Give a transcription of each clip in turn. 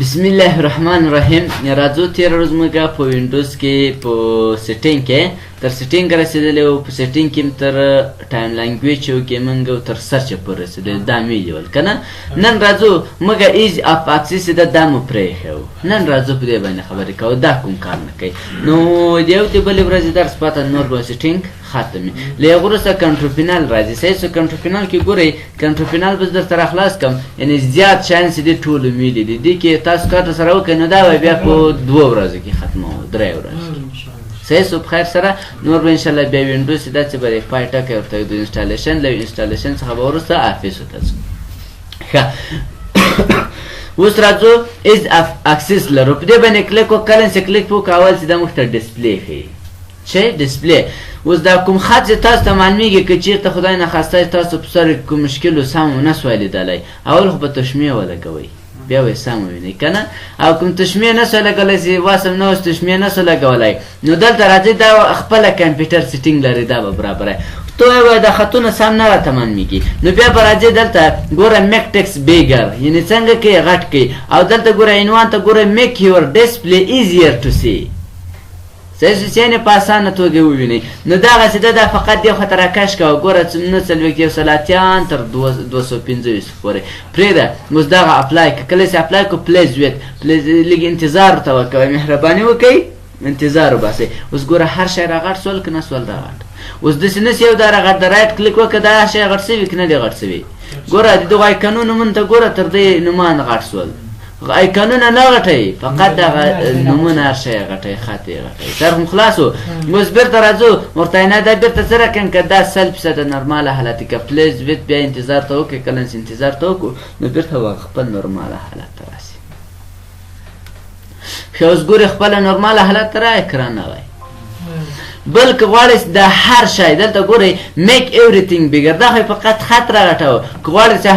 بسم الله الرحمن الرحیم. راځو تیر ورځ موږ په وینډوز کې په سیټینګ کې تر سیټینګ رسیدلی وو. په سیټینګ کې تر ټایم لانګویج کې موږ تر سرچ پورې رسیدلی، دا مې لیول که نه. نن راځو موږ ایز اف اکسس ده دا مو پرېښی وو. نن راځو په دې باندې خبرې کوو دا کوم کار نه کوي. نو د یو د بلې ورځې درس پاته نور به سیټینګ ختم له هغه وروسته کنټرول پینل راځي. صحیح سو کنټرول پینل کې ګورئ کنټرول پینل به درته راخلاص کړم، یعنې زیات شانس دې ټولو میلې دي. دې کې تاسو کار سره وکړئ نو دا به بیا په 2 ورځو کې ختموو، 3 ورځې. صحیح سو په خیر سره نور به انشاءالله بیا وینډوز دا چې به پای ټکی ورته د انسټالیشن له انسټالیشن څخه به وروسته افیسو ته ځو. ښه اوس راځو ایز اف اکسس لرو. په دې باندې کلیک وکړو، کله چې کلیک وکړو اول چې دا موږ ته ډسپلی ښیي. چې ډسپلی اوس دا کوم خط چې تاسو ته معلومیږي که چېرته خدای نخواسته تاسو په سر کوم مشکل و سم ونه سوی لیدلی، اول خو به تشمیه ولګوئ بیا به یې سم ووینئ که نه. او کوم تشمیه نه سوی لګولی چې واسم نه اوس تشمیه نه سو لګولی، نو دلته راځئ دا خپله کمپیوټر سیټینګ لري دا به برابروي. تو وایه دا خطونه سم نه راته معلومیږي، نو بیا به راځئ دلته ګوره میک ټکسټ بیګر، یعنې څنګه کوي غټ کوي. او دلته ګوره عنوان ته ګوره میک یور ډسپلی ایزیر ټو سی. صحیح شو چې یعنې په اسانه توګه ووینئ. نو دغسې ده دا فقط دې خواته راکش کوه، ګوره 941 تر 255 پورې پرېږده. اوس دغه اپلای که کله چې اپلای کړو پلیز ویټ، لږ انتظار ورته وکوئ، مهرباني وکئ انتظار وباسئ. اوس ګوره هر شی راغټ سول که نه سول راغټ. اوس داسې نه چې یو دا راغټ د رایټ کلیک وکړه دا شی غټ سوي که نه دی غټ سوي. ګوره د دغو ایکنونو نومونه ته ګوره تر دې نومان غټ سول. ایکنونه نه غټئ، فقط دغه نومونه هر شی غټئ، خط یې غټئ. تر هم خلاص و. اوس بېرته راځو ورته نه دا بېرته څه راکړم که دا 100% نورماله حالت که پلیز ویت بیا انتظار ته وکړئ. کله چې انتظار ته وکړو نو بېرته به خپل نورماله حالت ته راسي. ښه اوس ګورئ خپله نورماله حالت ته را اکران نه وایي. بل که غواړئ د هر شی دلته ګورئ میک ایوریثینګ بیګر، دا خو فقط خط راغټوه. که غواړئ چې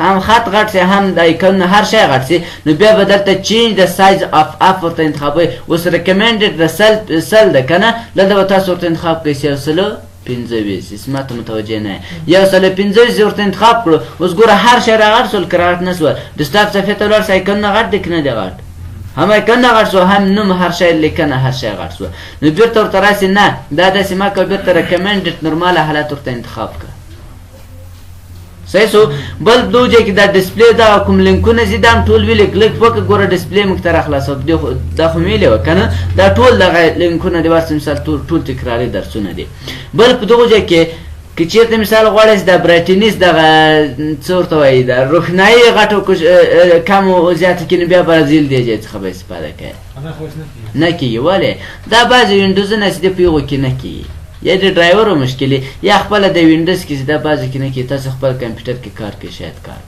هم خط غټ شي هم د ایکنونه هر شی غټ شي نو بیا به دلته چینج د سایز اف اف ورته انتخابوئ. اوس ریکمنډډ د سل ده که نه، دلته به تاسو ورته انتخاب کوئ 125 اسمه ته متوجه نه یې 125 ورته انتخاب کړو. اوس ګوره هر شی راغټ سول که راغټ نه سول. ډسکټاپ صفحې ته ولاړ سئ ایکنونه غټ دی که نه دی غټ، هم ایکن غټ سو هم نوم هر شی لیکنه هر شی غټ سو. نو بیرته ورته راسي نه دا داسې ما کوه بیرته ریکمنډډ نورماله حالت ورته انتخاب کړه. صحیح سو. بل دو ځای کې دا ډسپلی دا کوم لینکونه چې دا هم ټول ویلې کلیک وکړه ګوره ډسپلی موږ ته راخلاصوه. دا خو مې ویلې وه که نه، دا ټول دغه لینکونه د ورس مثال ټول تکراري درسونه دي. بل په دغو ځای کې که چېرته مثال غواړئ چې د برایټنس دغه څه ورته وایي د روښنایي غټو کمو زیاته کړي نو بیا به زیل دې ځای څخه به استفاده کوئ. نه کېږي. ولې؟ دا بعضې وینډوزونه چې دی په هغو کې نه کېږي، یا د ډرایورو مشکل یا خپله د وینډوز کې چې دا بعضې کې نه کېږي. تاسو خپل کمپیوټر کې کار کوئ شاید کار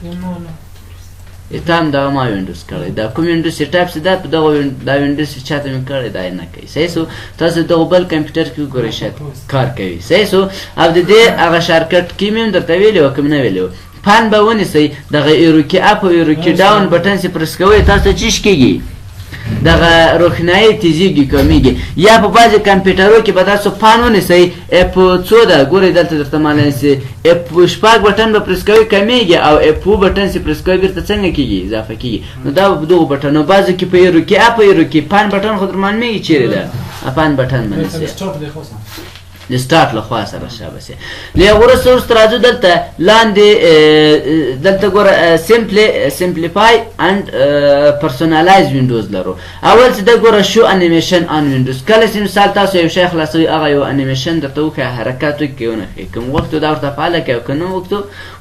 تا هم دغه ما وینډوز کړی دا کوم وینډوز سیټاپ چې دا په دغه دا وینډوز چې چاته مې کړی دا یې نه کوي. صحیح سو. تاسو دغه بل کمپیوټر کې وګورئ شاید کار کوي. صحیح سو. او د دې هغه شارکټ کې مې هم درته ویلي وه که مې نه ویلي وه. پان به ونیسئ دغه ایروکي اپ او ایروکي ډاون بټن چې پرس کوئ تاسو ته چیش کېږي دغه روښنایي تیزیږي کمیږي. یا په بعضې کمپیوټرو کې به تاسو پان ونیسئ اپ 2 ده ګورئ دلته درته معلومه سي اپ 6 بټن به پرس کوئ کمیږي او اپ بټن چې پرس کوئ بېرته څنګه کېږي اضافه کېږي. نو دا په دغو بټنو بعضو کې په ایروکي اپ ایروکي پان بټن خو در معلومېږي چېرې ده پان بټن باندې د سټارټ له خوا سره شابه سي. له هغه وروسته راځو دلته لاندې دلته ګوره سمپلیفای اند پرسونالایز وینډوز لرو. اول چې دا ګوره شو انیمیشن آن وینډوز. کله چې مثال تاسو یو شی خلاصوئ هغه یو انیمیشن درته وښیه حرکات وکړي ونه ښیي کوم وخت دا ورته فعاله کوي او که نه وخت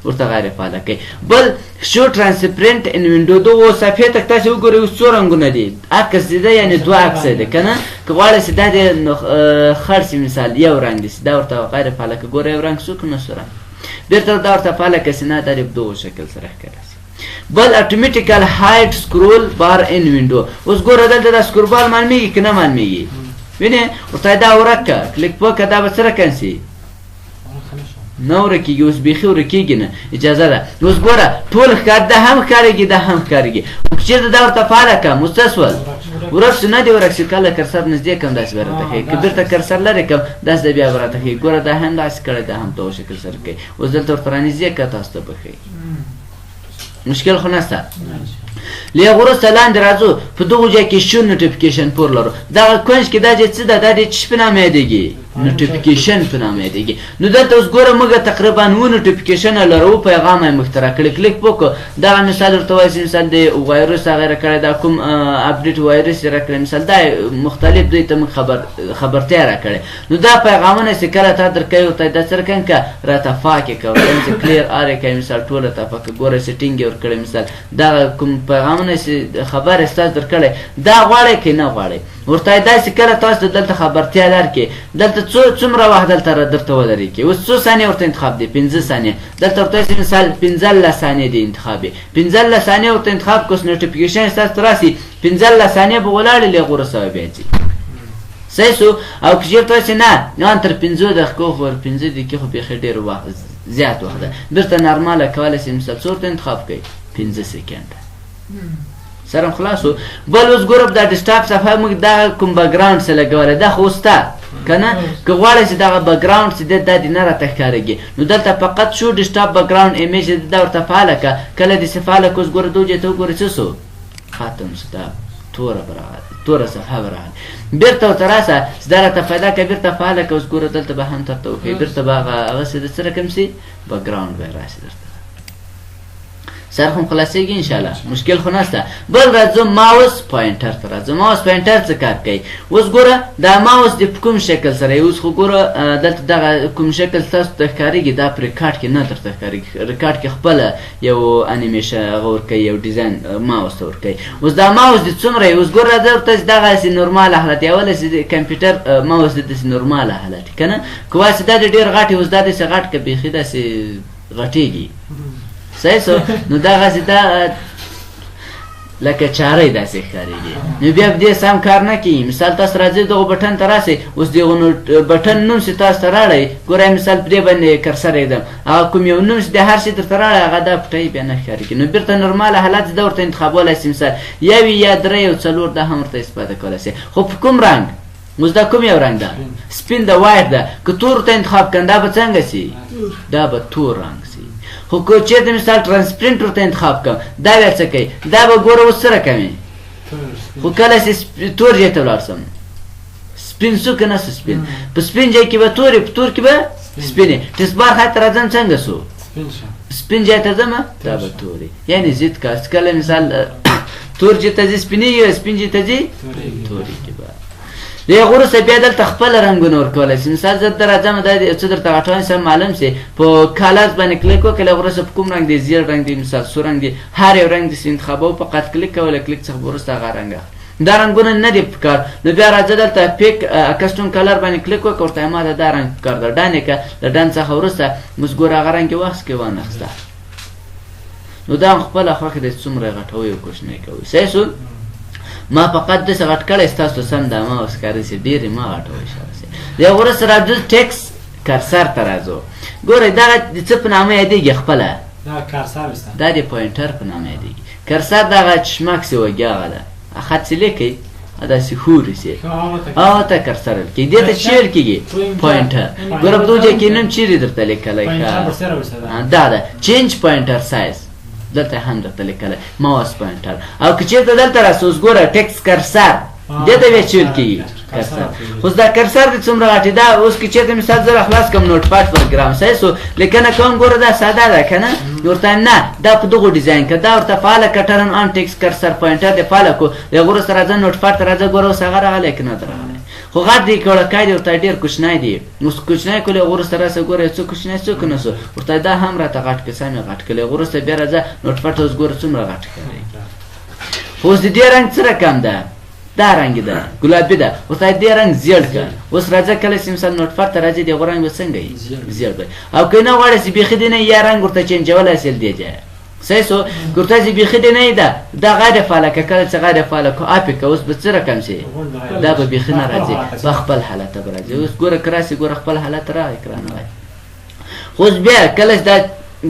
ورته غیر فعاله کوي. بل شو ترانسپرنټ ان وینډو دغو صفحې ته تاسې وګورئ اوس څو رنګونه دي عکس دی ده یعنې 2 عکسه دی که نه. که غواړئ چې دا دې خړ شي مثال یو رنګ دي دا ورته غیر فعاله کوي. ګوره یو رنګ څو که نه څو رنګ بېرته دا ورته فعاله کوي چې نه دا دې په دغو شکل سره ښکاره شي. بل اتومېټیکل هایډ سکرول بار ان وینډو. اوس ګوره دلته دا سکرول بار معلومېږي که نه معلومېږي وینې ورته دا ورک کړه کلیک وکړه دا به څه رقم شي نه ورکېږي. اوس بیخي ورکېږي نه اجازه ده. اوس ګوره ټول ښکار دا هم ښکارېږي دا هم ښکارېږي. که چېرته دا ورته فعاله کړم اوس څه شول ورک شو نه دی ورک شي. کله کرسر نږدې کړم داسې به راته ښیي که بېرته کرسر لرې کړم داسې به بیا به راته ښیي. ګوره دا هم داسې کړی دا هم دغه شکل سره کوي. اوس دلته ورته رانږدې کړه تاسو ته به ښیي. مشکل خو نشته. له هغه وروسته لاندې راځو په دغه ځای کې شو نوټیفیکیشن پور لرو. دغه کونج کې دا چې څه ده دا د څه په نامه یادېږي؟ نوټیفیکیشن په نامه یادېږي. نو دلته اوس ګوره موږ تقریبا 9 نوټیفیکیشنه لرو، پیغام یې موږ ته راکړی. کلیک وکړو دغه مثال ورته وایي چې مثال د وایرس هغه یې راکړی، دا کوم اپډیټ وایرس یې راکړی، مثال دا مختلف دوی ته موږ خبرتیا راکړی. نو دا پیغامونه چې کله تا درکوي ورته دا څرګند که راته فاکې که ورته چې کلیر آر یې کوي مثال ټوله ته پکې ګوره سیټینګ یې ورکړی. مثال دغه کوم پیغامونه چې خبر یې ستاسو درکړی دا غواړئ که نه غواړئ ورته داسې کله تاسو دلته خبرتیا درکړي دلته څومره وخت دلته درته ولري کې اوس څو ثانیې ورته انتخاب دی 15 ثانیې دلته ورته مثال 15 ثانیې دی انتخاب 15 ثانیې ورته انتخاب کوس نوټیفیکیشن ستاسو راسي 15 ثانیې به ولاړې لغوره سوي بیا ځي صحیح سو او که چېرته چې نه تر 15 دقیقو خو 15 دقیقې خو بیخي ډېر وخت زیات وخت ده بیرته نارماله کولی شي مثال څو ورته انتخاب کوي 15 سکنډه سرم خلاصو. بل اوس ګوره په دا ډیسکټاپ صفحه موږ دا کوم بکګراوند څه لګولی دا خو اوس شته که نه که غواړئ چې دغه بکګراوند چې دی دا دې نه راته ښکارېږي نو دلته فقط شو ډیسکټاپ بکګراوند ایمیج دا ورته فعاله که کله دې چې فعاله که اوس ګوره دوجې ته وګورئ څه سو ختم شو دا توره صفحه به راغله بېرته ورته راسه چې دا راته پیدا که بېرته فعاله که اوس ګوره دلته به هم درته وښیي بېرته به هغسې د څه رقم سي بکګراوند به یې راسي درته سر خو خلاصېږي انشاءالله مشکل خو نشته. بل راځو ماوس پوینټر ته راځو. ماوس پوینټر څه کار کوي اوس ګوره دا ماوس د کوم شکل سره اوس خو ګوره دلته دغه کوم شکل تاسو ته ښکارېږي دا په ریکارډ کې نه درته ښکارېږي ریکارډ کې خپله یو انیمیشن هغه ورکوي یو ډیزاین ماوس ته ورکوي. اوس دا ماوس د څومره اوس ګوره درته دغسې نورماله حالت یوله چې د کمپیوټر ماوس د داسې نورماله حالت که نه که وایي چې دا د ډېر غټ اوس دا داسې غټ که بیخي داسې غټېږي صحیح سو نو دغسې دا لکه چارۍ داسې ښکارېږي نو بیا په دې سم کار نه کوي. مثال تاسو راځئ دغه بټن ته راسئ اوس دغه بټن نوم چې تاسو ته راړئ ګورئ مثال په دې باندې کرسر ایږدم هغه کوم یو نوم چې د هر شي درته راړئ هغه دا پټۍ بیا نه ښکارېږي نو بېرته نورماله حالت دا ورته انتخابولی شي مثال یو یا درې او څلور دا هم ورته استفاده کولی شي خو په کوم رنګ اوس دا کوم یو رنګ ده سپین ده وایټ ده که تور ورته انتخاب کړم دا به څنګه شي دا به تور رنګ شي. خو که چېرته مثال ټرانسپرنټ ورته انتخاب کړم دا بیا څه کوي دا به ګوره اوس څه رقم خو کله چې تور ځای ته ولاړ شم سپین شو که نه شو سپین په سپین ځای کې به تور په تور کې به سپینې ټسبار خط ته راځم څنګه شو سپین ځای ته ځم دا به تورې یعنې ضد کار کله مثال تور ځای ته ځي سپینېږي سپین ځای ته ځي تورېږي به د هغه وروسته بیا دلته خپله رنګونه ورکولی شي. مثال زه درته راځم دا څه درته غټوم سم معلوم شي په کالرز باندې کلیک وکړئ له هغه وروسته په کوم رنګ دی زیړ رنګ دی مثال سور رنګ دی هر یو رنګ داسې انتخابوو فقط کلیک کوئ له کلیک څخه به وروسته هغه رنګ دا رنګونه نه دي پکار نو بیا راځه دلته پیک کسټم کلر باندې کلیک وکړه ورته ما ته دا رنګ پکار ده ډن یې کړه د ډن څخه وروسته اوس ګوره هغه رنګ یې واخیست وانخیسته نو دا هم خپله خوښه دی څومره یې غټوئ او کوچنی کوئ صحیح شو. ما فقط داسې غټ کړی ستاسو سم دا ما اوس ښکاري چې ډېرې ما غټوئ شاسې د هغه وروسته راځو ټیکس کرسر ته راځو ګورئ دغه د څه په نامه یادېږي خپله دا د پوینټر په نامه یادېږي کرسر دغه چشمک چې وږي هغه ده خط چې لیکئ داسې خوري چې هغه ته کرسر ویل کېږي دې ته څه ویل کېږي پوینټر ګوره په دغه ځای کې نوم چیرې درته لیکلی دا ده چینج پوینټر سایز دلته هم درته لیکلی ماوس پوینټر او که چېرته دلته راسه اوس ګوره ټیکس کرسر دې ته بیا څه ویل کېږي کرسر خو دا کرسر دې څومره غټ دا اوس که چېرته مثال زه راخلاص کړم نوټ پاډ پروګرام صحیح سو لیکنه کوم ګوره دا ساده ده که نه ورته نه دا په دغو ډیزاین که دا ورته فعاله که ټرن آن ټیکس کرسر پوینټر دې فعاله کړو د هغه وروسته راځه نوټ پاډ ته راځه ګوره اوس هغه راغلی که نه ده راغلی خو غټ دی کړکای دی ورته ډېر کوچنی دی اوس کوچنی کړو هغه وروسته راسه ګوره څو کوچنی څوک نه سو ورته دا هم راته غټ که سم یې غټ کړی هغه وروسته بیا راځه نوټ پاډ ته اوس ګوره څومره غټ ښکارېږي خو اوس د دې رنګ څه رقم ده دا رنګ ده ګلابي ده ورته دې رنګ زیړ کړه اوس راځه کله چې مثال نوټ پاډ ته راځي دغه رنګ به څنګه وي زیړ به او که نه غواړې چې بیخي دې نه یا رنګ ورته چینجولی شي دې ځای صحیح سو که ورته چې بیخي دې نه ده دا غیر فعاله که کله چې غیر فعاله که اپ یې که اوس به څه رقم شي دا به بیخي نه راځي به خپل حالت ته به راځي اوس ګوره که راسي ګوره خپل حالت ته راغی اکران وایي خو اوس بیا کله چې دا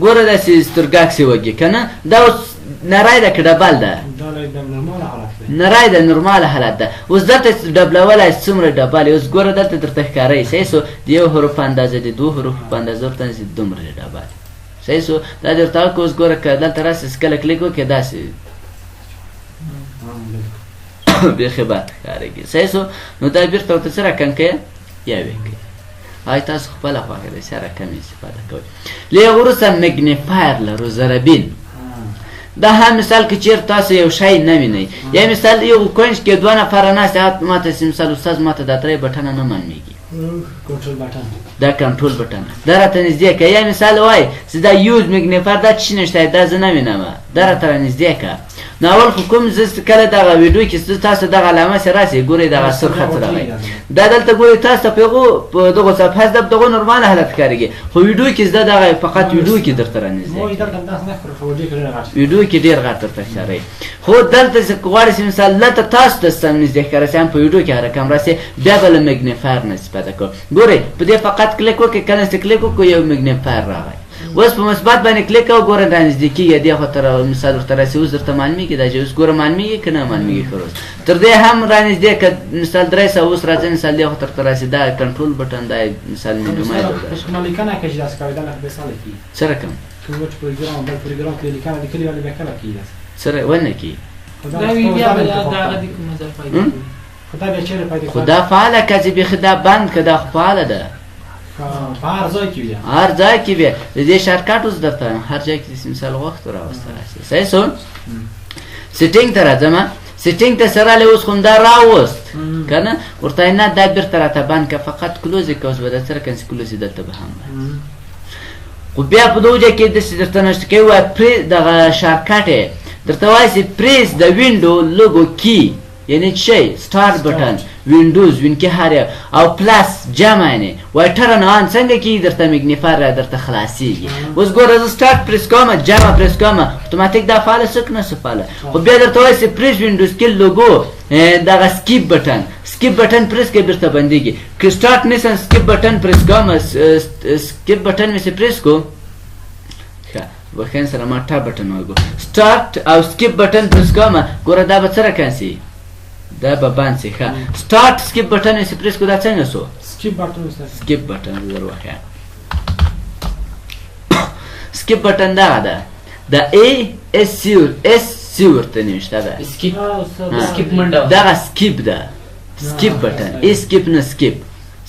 ګوره داسې سترګاکسې وږي که نه دا اوس نری ده که ډبل ده نری ده نورماله حالت ده اوس دلته ډبلولی څومره ډبل اوس ګوره دلته درته ښکارئ صحیح سو د یو حروف په اندازه د دوه حروفو په اندازه ورته دومره ډبل صحیح شو دا درته وکړه اوس ګوره که دلته راسې کله کلیک وکړې داسې بیخي بد ښکارېږي صحیح شو نو دا بېرته ورته څه رقم کوې یوې کوي آی تاسو خپله خوښه دی څه رقم استفاده کوئ له هغه وروسته مګنیفایر لرو ضربین دا هم مثال که چېرته تاسو یو شی نه وینئ یا مثال یو کونج کې دوه نفره ناست هغه ماته چې مثال استاد ماته دا درې بټنه نه معلومېږي دا کنټرول بټن دا راته نږدې که یا مثال وایي چې دا یوز مګنیفایر دا څه نشته دا زه نه وینم دا راته رانږدې که نو اول خو کوم زه کله دغه ویډیو کې تاسو دغه علامه سره راسئ ګورئ دغه سور خط راغی دا دلته ګورئ تاسو ته په دغو صفحه د دغو نورمال حالت ښکارېږي خو ویډیو کې زه دغه فقط ویډیو کې درته رانږدې ویډیو کې ډېر غټ درته ښکاري خو دلته چې غواړئ چې مثال دلته تاسو ته سم نږدې ښکاره سي هم په ویډیو کې هر رقم راسي بیا به له مګنیفایر نه استفاده کوو ګورئ په دې فقط کلیک وکړئ کله چې کلیک وکړو یو مګنیفایر راغی اوس په مثبت باندې کلیک کوو ګوره رانږدې کېږي دې خوا ته مثال ورته راسي اوس درته معلومېږي دا چې اوس ګوره معلومېږي که نه معلومېږي ښه روز تر دې هم رانږدې که مثال 300 اوس راځي مثال دې خوا ته ورته راسي دا کنټرول بټن دا مثال میډیومای څه رقم ونه کي خو دا فعاله که چې بیخي دا بند که دا خو فعاله ده هر ځای کې وي د دې شارټکټ اوس درته هر ځای کې مثال وخت راوسته راسي صحیح شو سیټینګ ته راځم سیټینګ ته سره له اوس خو دا راوست که نه ورته نه دا بېرته راته بند که فقط کلوز یې که اوس به دا څه رقم چې کلوز یې دلته به هم خو بیا په دغو ځای کې داسې درته نشته کوي وایي دغه شارټکټ یې درته وایي چې پریس د وینډو لوګو کی یعنی چی ستارت بټن وینډوز وینکې هر یو او پلس جمع یعنې وایي ټرن آن څنګه کېږي درته مګنیفایر را درته خلاصېږي اوس ګوره زه سټارټ پریس کوم جمع پریس کوم اتوماتیک دا فعاله څه که نه څه فعاله خو بیا درته وایي چې پریس وینډوز کې لوګو دغه سکیپ بټن سکیپ بټن پریس کوي بېرته بندېږي که سټارټ نیسم سکیپ بټن پریس کوم سکیپ بټن مې چې پریس کو ښه بخین سره ما ټاپ بټن وګو سټارټ او سکیپ بټن پریس کوم ګوره دا به څه رقم سي دا به بند سي ښه سټارټ سکیپ بټن یې چې پریس کو دا څنګه سو سکیپ بټن در وښیم سکیپ بټن دغه ده د اس سی ورته نوشته ده دغه سکیپ ده سکیپ بټن سکیپ نه سکیپ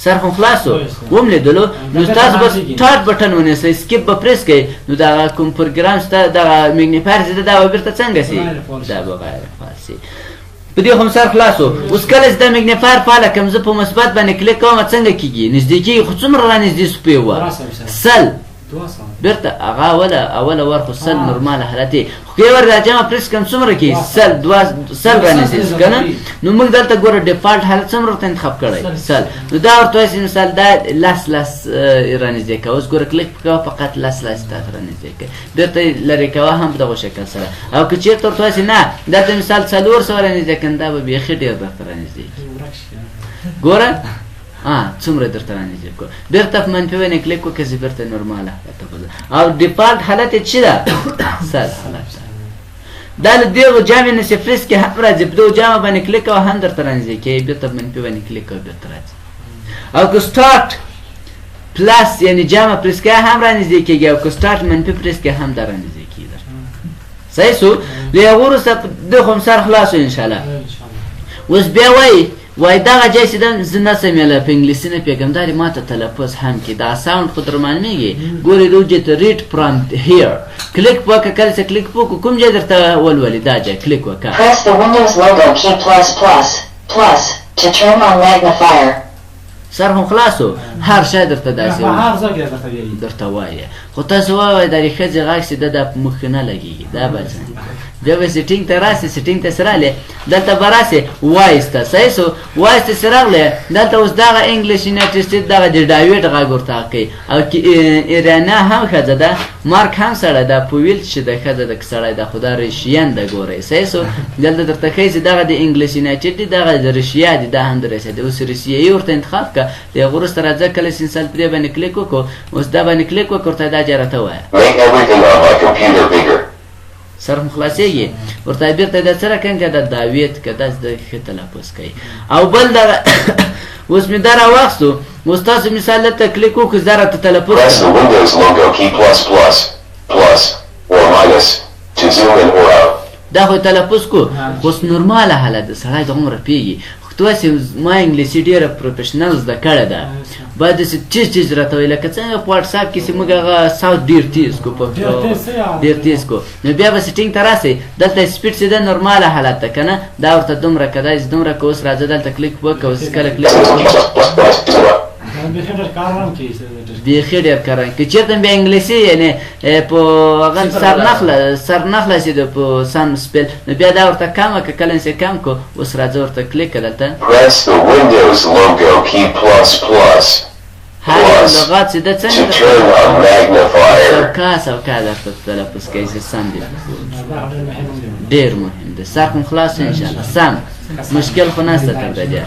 سر خو خلاصو وملیدلو نو تاسو به سټارټ بټن ونیسئ سکیپ به پریس کوئ نو دغه کوم پروګرام شته دغه مګنیفایر چې ده دا به بېرته څنګه سي دا به غیر فعال سي په دې خو سر خلاصو اوس کله چې دا مګنیفایر فعاله کړم زه په مثبت باندې کلیک کوم څنګه کېږي نږدې کېږي خو څومره رانږدې سو پې وه سل بېرته هغه اوله ور خو سل نورماله حالت یې خو که یې ور راجمع پریس کړم څومره کېږي سل رانږدې سو که نه نو موږ دلته ګوره ډیفالټ حالت څومره ورته انتخاب کړی سل نو دا ورته وایي چې مثال دا لس رانږدې کوه اوس ګوره کلیک کوه فقط لس تاته رانږدې کوي بېرته یې لرې کوه هم په دغو شکل سره او که چېرته ورته وایي چې نه دلته مثال 400 رانږدې کړم دا به بیخي ډېر درته رانږدې ګوره څومره درته رانږدې کړو بېرته په منفي باندې کلیک وکړه چې بېرته نورماله حالت ته او ډیفالټ حالت یې څه ده سل حالت ده دا له دغو جامې نه چې فریس کې هم راځي په دغو جامه باندې کلیک کوه هم درته رانږدې کوي بېرته په منفي باندې کلیک کوه بېرته راځي او که سټارټ پلس یعنې جامه پریس کوه هم رانږدې کېږي او که سټارټ منفي پریس کوه هم دا رانږدې کېږي درته صحیح شو له هغو وروسته د خو سر خلاص شو انشاءالله اوس بیا وایي دغه ځای چې زه نسم یې په انګلیسي نه پوهېږم دا دې ماته تلفظ هم کړي دا ساوند خو در معلومېږي ګورې روجې ته ریډ پرامپټ هیر کلیک وکړه کله چې کلیک وکړو کوم ځای درته ولولي دا ځای کلیک وکړه سر خو خلاصو هر شی درته داسې درته وایي خو تاسو ووایئ د ښځې غږ چې ده دا په مخ کې نه لګېږي دا به څنګه بیا به سیټینګ ته راسې سیټینګ ته چې راغلې دلته به راسې وایس ته صحیح شو وایس ته چې راغلې دلته اوس دغه انګلیش یونایټډ سټیټ دغه د ډایویډ غږ ورته کوي او ایرانیا هم ښځه ده مارک هم سړی ده پویل چې د ښځه ده که سړی ده خو دا رشین ده ګورئ صحیح شو دلته درته ښایي چې دغه د انګلیش یونایټډ دي دغه د رشیا دي دا هم د رسیا دي اوس رسیایي ورته انتخاب کړه د هغه وروسته راځه کله چې انسان په دې باندې کلیک وکړو اوس دا باندې کلیک وکړه ورته دا ځای راته ووایه سر هم خلاصېږي ورته بېرته دا څه رقم که دا داویت که داسې د ښه تلفظ کوي او بل دغه اوس مې دا راواخیستو اوس تاسو مثال دلته کلیک وکړو دا راته تلفظ plus or minus to zoom in or out. دا خو تلفظ کو اوس نورماله حالت ده سړی دغومره پیږي خو ته وایسې ما انګلیسي ډېره پروفیشنل زده کړې ده باید داسې چیز راته وایي لکه څنګه په واټساپ کې چې موږ هغه صوت ډېر تیز کو ډېر تیز کو نو بیا به سیټینګ ته راسئ دلته سپیډ چې ده نورماله حالت ده که نه دا ورته دومره که دا دومره که اوس راځه دلته کلیک وکړه اوس کله کلیک بیخي ډېر کاران که چېرته بیا انګلیسي یعنې په هغه سرنخله چې ده په سم سپیل نو بیا دا ورته کمه که کله چې کم کو اوس راځه ورته کلیک کړه دلته Press the Windows logo key plus هر لغات چې ده to څنګه turn on magnifier. سوکا درته تلفظ کوي چې سم دي ډېر مهم دی سر خو خلاص انشاءالله سم مشکل خو نشته تر دې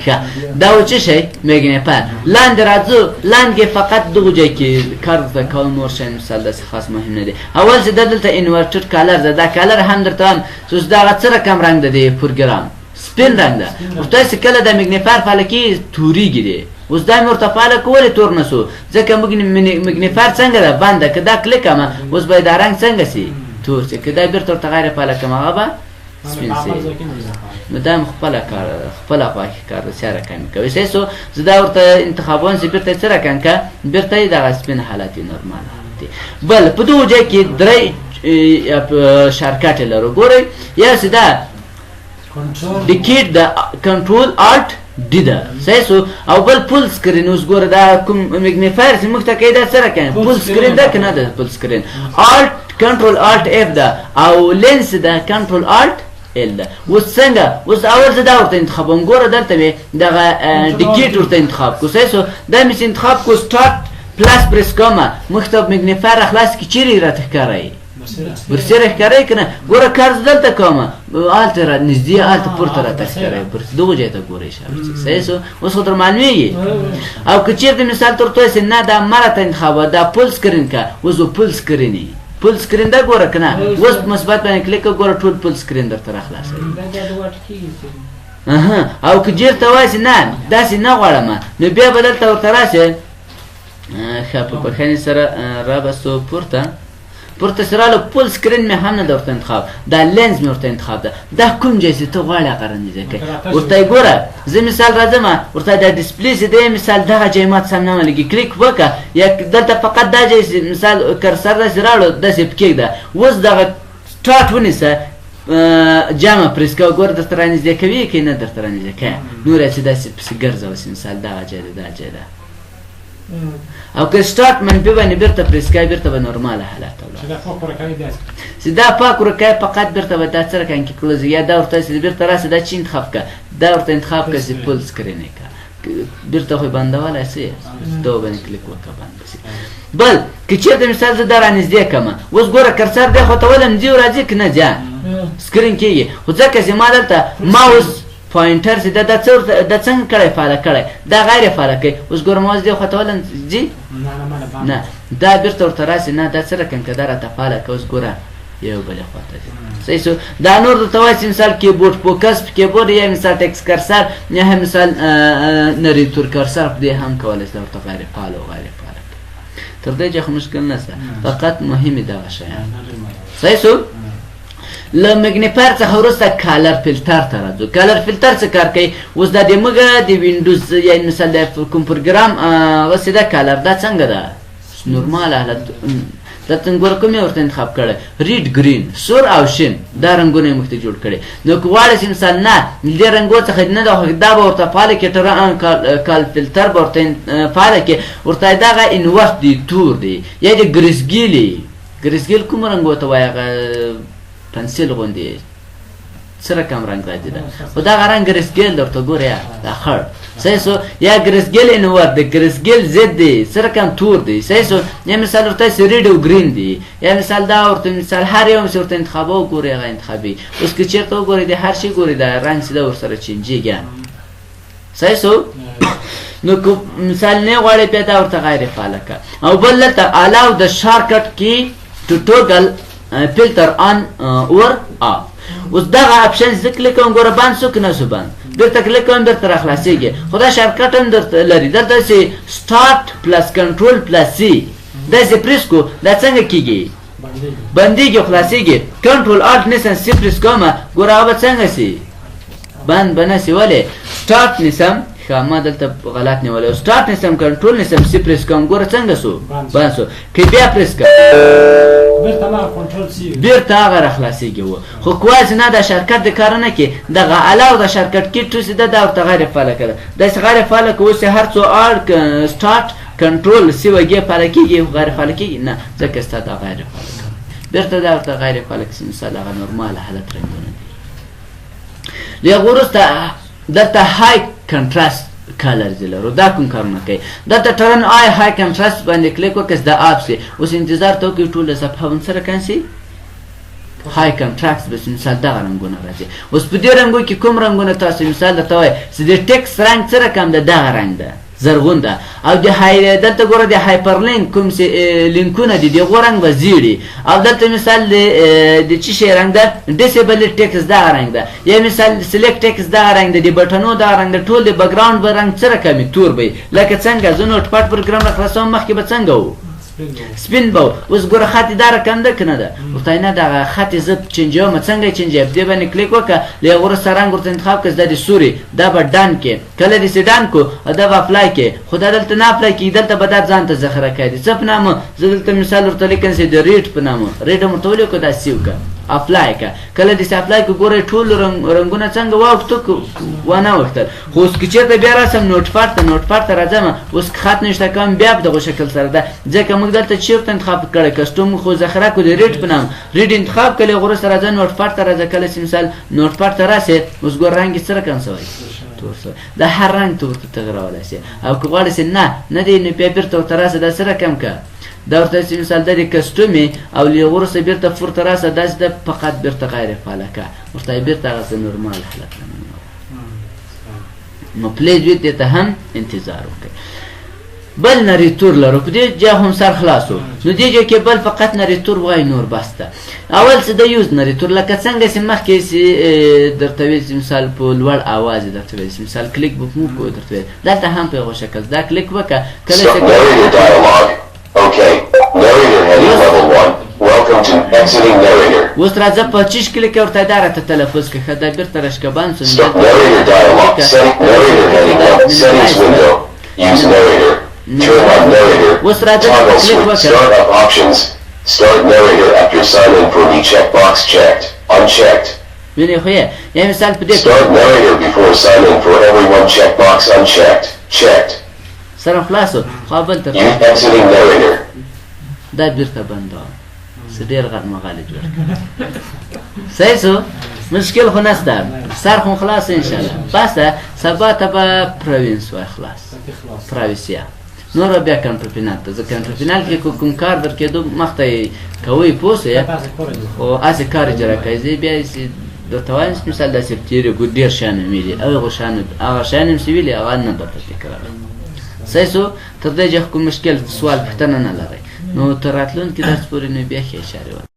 ښه دا و څه شی میګنیفایر لاندې راځو لاندې فقط دغه ځای کې کار ورته کول نور شیان مثال داسې خاص مهم نه دی اول چې دا دلته انورټډ کالر ده دا کالر هم درته وایم چې اوس د هغه څه رقم رنګ ده د پروګرام سپین رنګ ده ورته چې کله د میګنیفایر فعاله کېږي تورېږي دی اوس دا مې ورته فعاله کړو ولې تور نه سو ځکه میګنیفایر څنګه ده بنده که دا کلیک کړمه اوس به یې دا رنګ څنګه سي تور سي که دا بېرته ورته غیر فعاله کړم هغه به سپین سي نو دا مې خپله خواهي کار ده څه رقم یې کوي صحیح سو زه دا ورته انتخابوم چې بېرته یې څه رقم کړه بېرته یې دغه سپین حالت یې نورمال حالت دی بل په دغو ځای کې درې شارکټ یې لرو ګورئ یا چې دا ډیکیټ د کنټرول آلټ ډي ده صحیح سو او بل فول سکرین اوس ګوره دا کوم میګنیفایر چې موږ ته کوي دا څه رقم فول سکرین ده که نه ده فول سکرین آلټ کنټرول آلټ اف ده او لینس ده کنټرول آلټ ال ده اوس څنګه اوس اول زه دا ورته انتخابوم ګوره دلته مې دغه ډیکیټ ورته انتخاب کړو صحیح سو دا مې چې انتخاب کړو سټارټ پلس پرس کومه مخ ته میګنیفایر راخلاص کړي چیرې راته ښکارایي برسېره ښکارایي که نه ګوره کار زه دلته کومه هلته را نږدې هلته پورته راته ښکارایي دغو ځای ته ګوره اشاره صحیح سو اوس خو در معلومېږي او که چېرته مثال ته ورته وایسې نه دا مه راته انتخابوه دا فول سکرین که اوس به فول سکرین وي فول سکرین ده ګوره که نه اوس مثبت باندې کلیک کړه ګوره ټول فول سکرین درته راخلاصوي او که چېرته وایسې نه داسې نه غواړم نو بیا به دلته ورته راسې ښه په بښنې سره رابسو پورته چې راغلو فول سکرین مې هم نه ده ورته انتخاب دا لینز مې ورته انتخاب ده دا کوم ځای چې ته غواړې هغه رانیزه کوي ورته یې ګوره زه مثال راځم ورته دا ډسپلې چې دی مثال دغه ځای ماته سم نه لګي کلیک وکړه یا دلته فقط دا ځای مثال کرسر داسې راغلو داسې پکېږده اوس دغه سټارټ ونیسه جامع پرېس کوه ګوره درته رانیزې کوي که نه درته رانیزې کوي نور یې چې داسې پسې ګرځوسې مثال دغه ځای ده دا ځای ده او که سټارټ منفي باندې بېرته پرېس کوي بېرته به نورماله حالت ته ولاړ چې دا پاک ورکوي فقط بېرته به دا څه رقم کې کلوز یا دا ورته چې بېرته راسې دا چې انتخاب کړه دا ورته انتخاب کړه چې فول سکرین یې کړه بېرته خو یې بندولی څه یې دغه باندې کلیک وکړه بند به شي بل که چېرته مثال زه دا رانږدې کړم اوس ګوره کرسر دی خو ته ولم ځي راځي که نه ځه سکرین کېږي خو ځکه چې ما دلته ماوس پوینټر چې دا څنګه کړی فعاله کړی دا غیر فعاله کوي اوس ګوره ماوس دی خو ته ولم ځي نه دا بېرته ورته راسي نه دا څه رقم که دا راته فعاله کوي اوس ګوره یو بلې خواته ځي صحیح سو دا نور درته وایي چې مثال کیبورډ فوکس په کیبورډ یا مثال ټکس کرسر یا هم مثال نریتور کرسر په دې هم کولی شي ورته غیر فعال او غیر فعاله کوي تر دې چې خو مشکل نشته فقط مهمې دغه شیان صحیح سو له میګنیفایر څخه وروسته کالر فلټر ته راځو کالر فلټر څه کار کوي اوس دا د موږ د وینډوز یعنې مثال د کوم پروګرام هغسې دا کالر دا څنګه ده نورمال حالت دلته ګوره کوم یې ورته انتخاب کړی ریډ ګرین سور او شین دا رنګونه یې موږ ته جوړ کړي نو که غواړئ چې مثال نه دې رنګو څخه نه ده دا به ورته فعاله کړي کال فلټر به ورته فعاله کړي ورته دغه انورس دی تور دی یا د ګریسګیل کوم رنګو ته وایي هغه پنسل غوندې څه رقم رنګ راځي ده خو دغه رنګ ګریسګیل درته ګوره یا دا خړ صحیح سو یا ګریسګیل انور د ګریسګیل ضد دی څه رقم تور دی صحیح سو یا مثال ورته ریډ او ګرین دی یا مثال دا ورته مثال هر یو چې ورته انتخابوه ګورې هغه انتخابي اوس که چېرته وګورئ د هر شي ګورئ دا رنګ چې ده ورسره چینجېږي صحیح سو نو که مثال نه غواړئ بیا دا ورته غیر فعاله کړه او بل دلته الاو د شارټکټ کې ټو ټوګل فلټر آن اور آف اوس دغه اپشن زه کلیک کوم ګوره بند شو که نه شو بند بېرته کلیک کوم بېرته راخلاصېږي خو دا شارټکټ هم درته لري دلته چې سټارټ پلس کنټرول پلس سی داسې پریس کو دا څنګه کېږي بندېږي خلاصېږي کنټرول الټ نیسم سی پریس کوم ګوره هغه به څنګه سي بند به نه سي ولې سټارټ نیسم ښه ما دلته غلط نیولی سټارټ نیسم کنټرول نیسم سی پریس کوم ګوره څنګه سو بند سو که بیا پریس کړ بیرته هغه راخلاصېږي و خو کوازې نه دا شرکت د کار نه کې دغه علاوه د شرکت کیټ اوسې ده دا ورته غیر فعاله کړه داسې غیر فعاله که اوس هر څو سټارټ کنټرول سی وګې فعاله کېږي غیر فعاله کېږي نه ځکه ستا دا غیر فعاله کړه بیرته دا ورته غیر فعاله کړي مثال هغه نورمال حالت رنګونه دي له هغه وروسته دلته های کنټراست کالرز لرو دا کوم کارونه کوي دلته ټرن آی های کنټراست باندې کلیک وکړئ دا اپ سي اوس انتظار ته وکړئ ټوله صفحه ورسره کانسي های کنټراکټ بس مثال دغه رنګونه راځي اوس په دې رنګو کې کوم رنګونه تاسو مثال درته وایي چې د ټکس رنګ څه رقم ده دغه رنګ ده زرغون ده او د دلته ګوره د هایپرلینک کوم لینکونه دي دغه رنګ به زیړي او دلته مثال د څه شی رنګ ده ډیسیبل ټکس دغه رنګ ده یا مثال سلیکټ ټکس دغه رنګ ده د بټنو دغه رنګ ده ټول د بکګراوند به رنګ څه رقمي تور به لکه څنګه زه نوټ پاډ پروګرام را خلاصوم مخکې به څنګه و سپین به اوس ګوره خط دا رقم ده که نه ده ورته نه دغه خط زه چینجوم څنګه یې چینجوم دې باندې کلیک وکړه له هغه وروسته رنګ ورته انتخاب کړه دا د سوري دا به ډن کې کله داسې ډن کو دا به اپلای کې خو دا دلته نه اپلای کېږي دلته به دا ځان ته ذخیره کوي څه په نامه زه دلته مثال ورته لیکم چې د ریټ په نامه ریټ هم ورته ولیکو دا سیو کړه اپلای که کله داسې اپلای که ګورئ ټول رنګونه څنګه واوښتو ونه اوښتل خو اوس که چېرته بیا راسم نوټ پاډ ته راځم اوس که خط نشته کوم بیا په دغه شکل سره ده ځکه موږ دلته چې ورته انتخاب کړی کسټوم خو ذخیره کړو د ریټ په نام ریټ انتخاب کړی هغه وروسته راځه نوټ پاډ ته راځه کله چې مثال نوټ پاډ ته راسې اوس ګور رنګ یې څه رقم سوی تور سوی د هر رنګ ته ورته تغیرولی سې او که غواړې چې نه دی نو بیا بېرته ورته راسه دا څه رقم که دا ورته چې مثال دا د کسټومې او له هغه وروسته بېرته پورته راسه داسې ده فقط بېرته غیر فعاله که ورته یې بېرته هغسې نورمال حالت نو پلیز ویت دې ته هم انتظار وکړئ بل نریتور لرو په دې جا هم سر خلاصو نو دې جا کې بل فقط نریتور وای نور بس ده اول څه د یوز نریتور لکه څنګه چې مخکې درته ویل چې مثال په لوړ اواز درته ویل چې مثال کلیک به مو کو درته ویل دلته هم په هغه شکل دا کلیک وکړه کله چې Okay, narrator heading level 1. Welcome to exiting narrator. اوس راځه په چیش کلیک ورته دا راته تلفظ کړه دا بیرته راشکبان سو Stop narrator dialog. Narrator heading level settings window. Use narrator. Turn on narrator. Toggle switch. Start up options. Start narrator after sign in for me checkbox checked. Unchecked. ویني خو یې مثال په دې Start narrator before sign in for everyone checkbox unchecked. Checked. سره خلاصو خو بل تر exiting narrator. دا بیرته بندو څه ډېر غرمغالي جوړ صحیح سو مشکل خو نشته سر خو خلاص انشاءالله بس سبا ته به پروینس وای خلاص پروینسیا نور بیا کنټرول پینال ته ځکه کنټرول پینال کې کوم کار درکېدو مخته کوي پوسه او اسې کار اجرا کوي زه بیا درته وایم مثال داسې تیرې ګو ډېر شیان مې دي هغه شیان هم چې ویلي هغه نه درته تکراروم صحیح سو تر دې چې کوم مشکل سوال پوښتنه نه لرئ نو تر راتلونکي درس پورې نو بیا ښې اشارې